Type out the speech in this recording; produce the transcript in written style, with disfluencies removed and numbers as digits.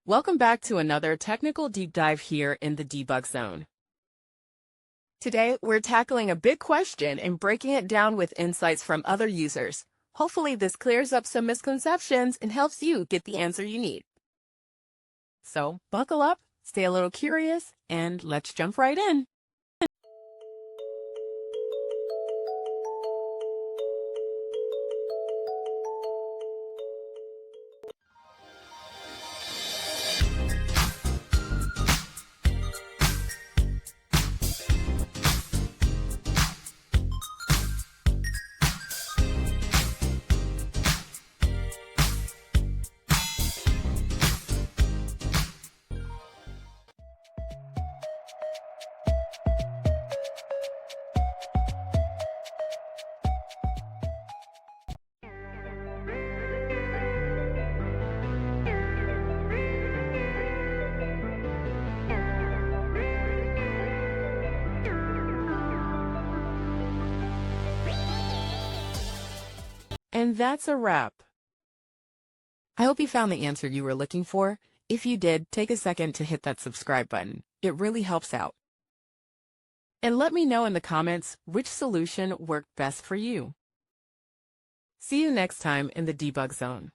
Welcome back to another technical deep dive here in the debug zone. Today, we're tackling a big question and breaking it down with insights from other users. Hopefully, this clears up some misconceptions and helps you get the answer you need. So, buckle up, stay a little curious, and let's jump right in. And that's a wrap. I hope you found the answer you were looking for. If you did, take a second to hit that subscribe button. It really helps out. And let me know in the comments which solution worked best for you. See you next time in the debug zone.